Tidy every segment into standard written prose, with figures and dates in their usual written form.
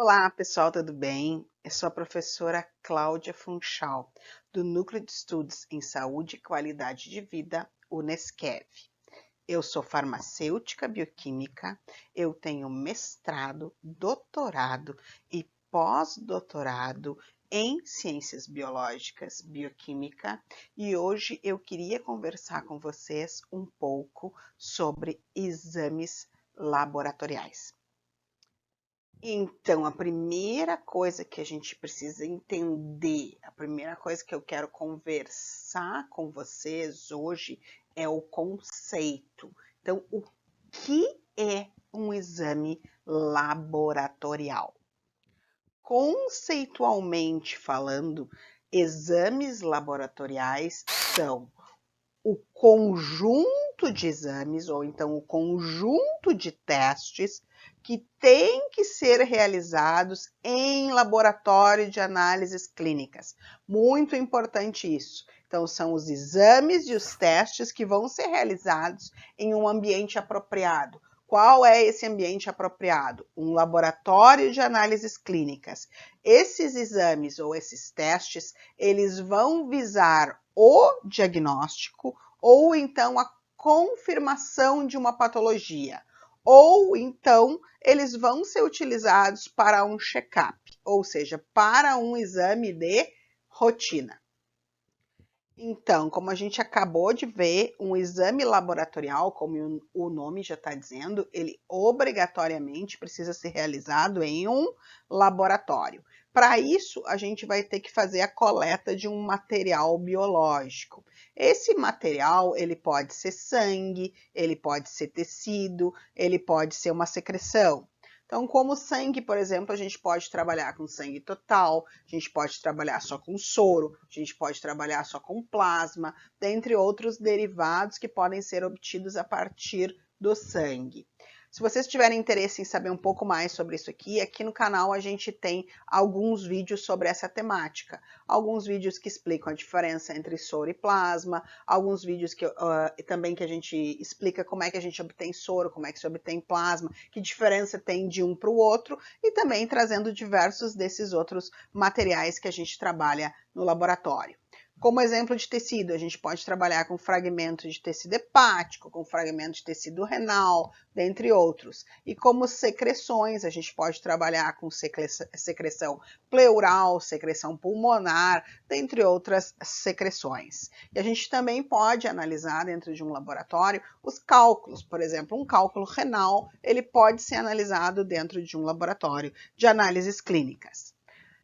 Olá, pessoal, tudo bem? Eu sou a professora Cláudia Funchal, do Núcleo de Estudos em Saúde e Qualidade de Vida, Unesquev. Eu sou farmacêutica bioquímica, eu tenho mestrado, doutorado e pós-doutorado em ciências biológicas, bioquímica, e hoje eu queria conversar com vocês um pouco sobre exames laboratoriais. Então, a primeira coisa que a gente precisa entender, a primeira coisa que eu quero conversar com vocês hoje é o conceito. Então, o que é um exame laboratorial? Conceitualmente falando, exames laboratoriais são o conjunto de exames, ou então o conjunto de testes que têm que ser realizados em laboratório de análises clínicas. Muito importante isso. Então, são os exames e os testes que vão ser realizados em um ambiente apropriado. Qual é esse ambiente apropriado? Um laboratório de análises clínicas. Esses exames ou esses testes, eles vão visar o diagnóstico ou então a confirmação de uma patologia, ou então eles vão ser utilizados para um check-up, ou seja, para um exame de rotina. Então, como a gente acabou de ver, um exame laboratorial, como o nome já está dizendo, ele obrigatoriamente precisa ser realizado em um laboratório. Para isso, a gente vai ter que fazer a coleta de um material biológico. Esse material, ele pode ser sangue, ele pode ser tecido, ele pode ser uma secreção. Então, como sangue, por exemplo, a gente pode trabalhar com sangue total, a gente pode trabalhar só com soro, a gente pode trabalhar só com plasma, dentre outros derivados que podem ser obtidos a partir do sangue. Se vocês tiverem interesse em saber um pouco mais sobre isso aqui no canal a gente tem alguns vídeos sobre essa temática. Alguns vídeos que explicam a diferença entre soro e plasma, alguns vídeos também que a gente explica como é que a gente obtém soro, como é que se obtém plasma, que diferença tem de um para o outro, e também trazendo diversos desses outros materiais que a gente trabalha no laboratório. Como exemplo de tecido, a gente pode trabalhar com fragmentos de tecido hepático, com fragmentos de tecido renal, dentre outros. E como secreções, a gente pode trabalhar com secreção pleural, secreção pulmonar, dentre outras secreções. E a gente também pode analisar dentro de um laboratório os cálculos. Por exemplo, um cálculo renal, ele pode ser analisado dentro de um laboratório de análises clínicas.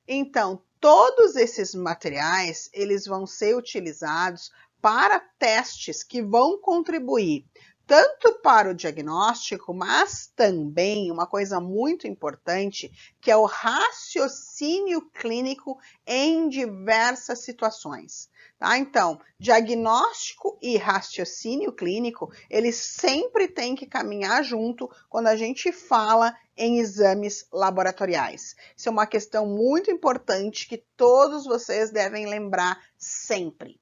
Então, todos esses materiais, eles vão ser utilizados para testes que vão contribuir tanto para o diagnóstico, mas também uma coisa muito importante, que é o raciocínio clínico em diversas situações. Tá? Então, diagnóstico e raciocínio clínico, eles sempre têm que caminhar junto quando a gente fala em exames laboratoriais. Isso é uma questão muito importante que todos vocês devem lembrar sempre.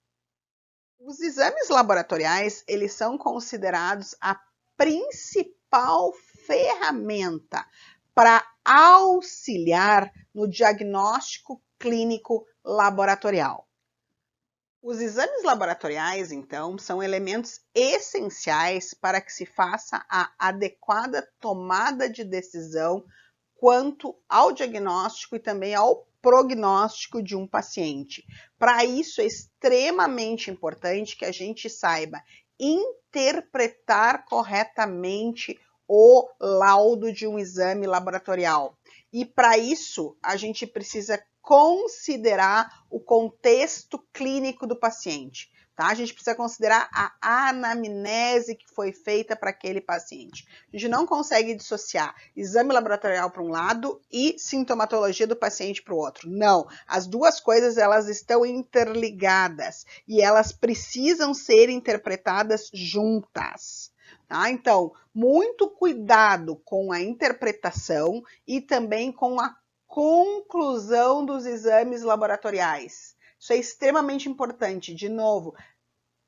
Os exames laboratoriais, eles são considerados a principal ferramenta para auxiliar no diagnóstico clínico laboratorial. Os exames laboratoriais, então, são elementos essenciais para que se faça a adequada tomada de decisão quanto ao diagnóstico e também ao prognóstico de um paciente. Para isso, é extremamente importante que a gente saiba interpretar corretamente o laudo de um exame laboratorial. E para isso, a gente precisa considerar o contexto clínico do paciente. Tá? A gente precisa considerar a anamnese que foi feita para aquele paciente. A gente não consegue dissociar exame laboratorial para um lado e sintomatologia do paciente para o outro. Não, as duas coisas elas estão interligadas e elas precisam ser interpretadas juntas. Tá? Então, muito cuidado com a interpretação e também com a conclusão dos exames laboratoriais. Isso é extremamente importante. De novo,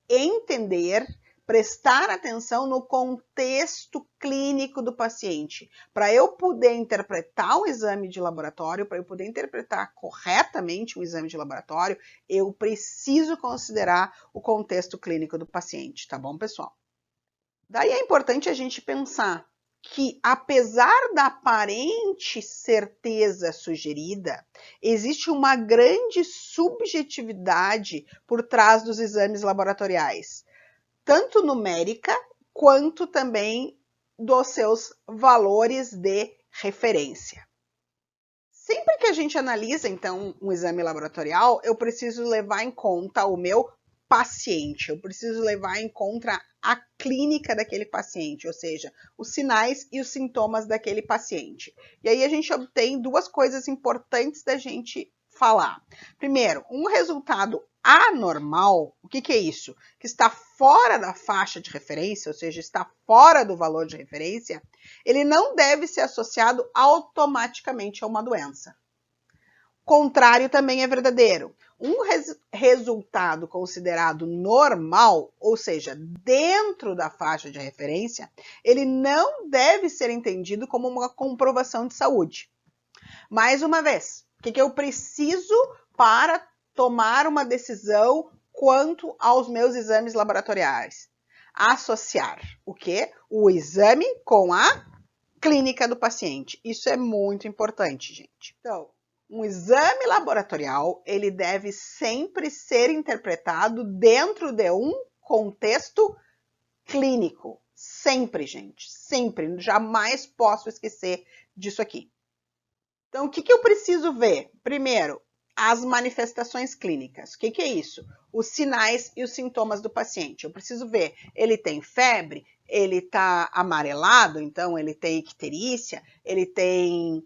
entender prestar atenção no contexto clínico do paciente. Para eu poder interpretar um exame de laboratório, para eu poder interpretar corretamente um exame de laboratório, eu preciso considerar o contexto clínico do paciente, tá bom, pessoal? Daí é importante a gente pensar que, apesar da aparente certeza sugerida, existe uma grande subjetividade por trás dos exames laboratoriais, tanto numérica quanto também dos seus valores de referência. Sempre que a gente analisa, então, um exame laboratorial, eu preciso levar em conta o meu paciente, eu preciso levar em conta a clínica daquele paciente, ou seja, os sinais e os sintomas daquele paciente. E aí a gente obtém duas coisas importantes da gente falar. Primeiro, um resultado anormal, o que é isso? Que está fora da faixa de referência, ou seja, está fora do valor de referência, ele não deve ser associado automaticamente a uma doença. O contrário também é verdadeiro. Um resultado considerado normal, ou seja, dentro da faixa de referência, ele não deve ser entendido como uma comprovação de saúde. Mais uma vez, o que eu preciso para tomar uma decisão quanto aos meus exames laboratoriais? Associar o quê? O exame com a clínica do paciente. Isso é muito importante, gente. Então, um exame laboratorial, ele deve sempre ser interpretado dentro de um contexto clínico. Sempre, gente. Sempre. Jamais posso esquecer disso aqui. Então, o que eu preciso ver? Primeiro, as manifestações clínicas. O que é isso? Os sinais e os sintomas do paciente. Eu preciso ver, ele tem febre, ele está amarelado, então ele tem icterícia, ele tem...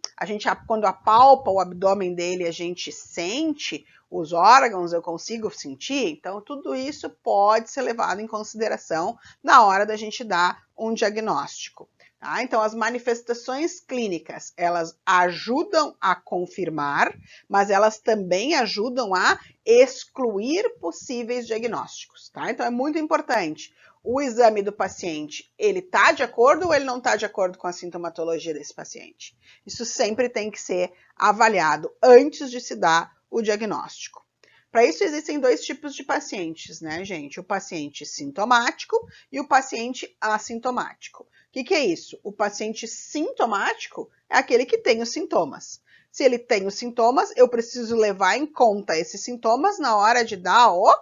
quando apalpa o abdômen dele, a gente sente os órgãos, eu consigo sentir. Então, tudo isso pode ser levado em consideração na hora da gente dar um diagnóstico. Tá? Então, as manifestações clínicas, elas ajudam a confirmar, mas elas também ajudam a excluir possíveis diagnósticos. Tá? Então, é muito importante. O exame do paciente, ele está de acordo ou ele não está de acordo com a sintomatologia desse paciente? Isso sempre tem que ser avaliado antes de se dar o diagnóstico. Para isso, existem dois tipos de pacientes, né, gente? O paciente sintomático e o paciente assintomático. O que é isso? O paciente sintomático é aquele que tem os sintomas. Se ele tem os sintomas, eu preciso levar em conta esses sintomas na hora de dar o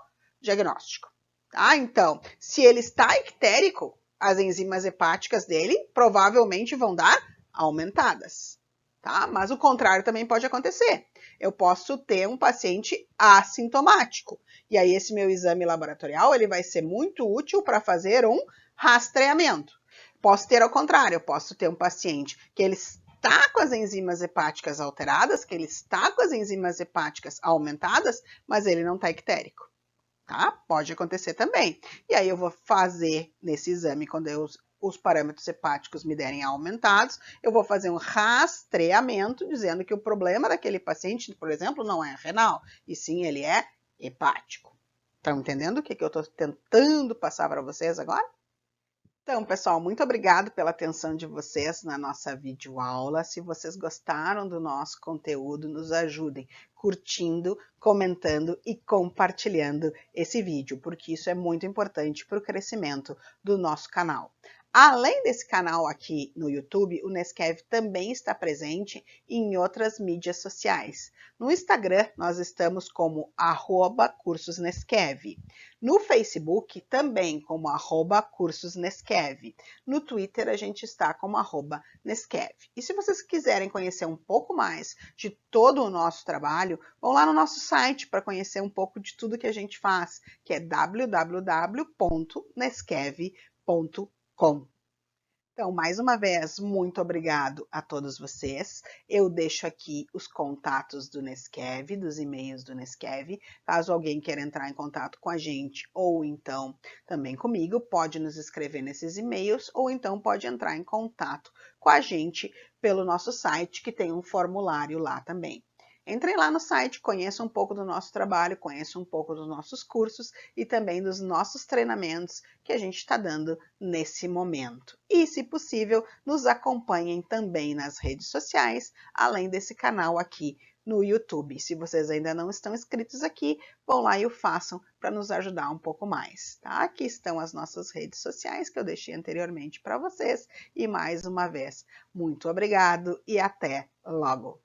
diagnóstico. Tá? Então, se ele está ictérico, as enzimas hepáticas dele provavelmente vão dar aumentadas. Tá? Mas o contrário também pode acontecer. Eu posso ter um paciente assintomático. E aí esse meu exame laboratorial ele vai ser muito útil para fazer um rastreamento. Posso ter ao contrário, eu posso ter um paciente que ele está com as enzimas hepáticas alteradas, que ele está com as enzimas hepáticas aumentadas, mas ele não está ictérico. Tá? Pode acontecer também. E aí eu vou fazer nesse exame, quando os parâmetros hepáticos me derem aumentados, eu vou fazer um rastreamento dizendo que o problema daquele paciente, por exemplo, não é renal, e sim ele é hepático. Estão entendendo o que eu estou tentando passar para vocês agora? Então, pessoal, muito obrigado pela atenção de vocês na nossa videoaula. Se vocês gostaram do nosso conteúdo, nos ajudem curtindo, comentando e compartilhando esse vídeo, porque isso é muito importante para o crescimento do nosso canal. Além desse canal aqui no YouTube, o Neskev também está presente em outras mídias sociais. No Instagram, nós estamos como @cursosneskev. No Facebook, também como @cursosneskev. No Twitter, a gente está como @neskev. E se vocês quiserem conhecer um pouco mais de todo o nosso trabalho, vão lá no nosso site para conhecer um pouco de tudo que a gente faz, que é www.neskev.com. Então, mais uma vez, muito obrigado a todos vocês. Eu deixo aqui os contatos do Neskev, dos e-mails do Neskev. Caso alguém queira entrar em contato com a gente ou então também comigo, pode nos escrever nesses e-mails ou então pode entrar em contato com a gente pelo nosso site, que tem um formulário lá também. Entrem lá no site, conheçam um pouco do nosso trabalho, conheçam um pouco dos nossos cursos e também dos nossos treinamentos que a gente está dando nesse momento. E, se possível, nos acompanhem também nas redes sociais, além desse canal aqui no YouTube. Se vocês ainda não estão inscritos aqui, vão lá e o façam para nos ajudar um pouco mais, tá? Aqui estão as nossas redes sociais que eu deixei anteriormente para vocês. E mais uma vez, muito obrigado e até logo!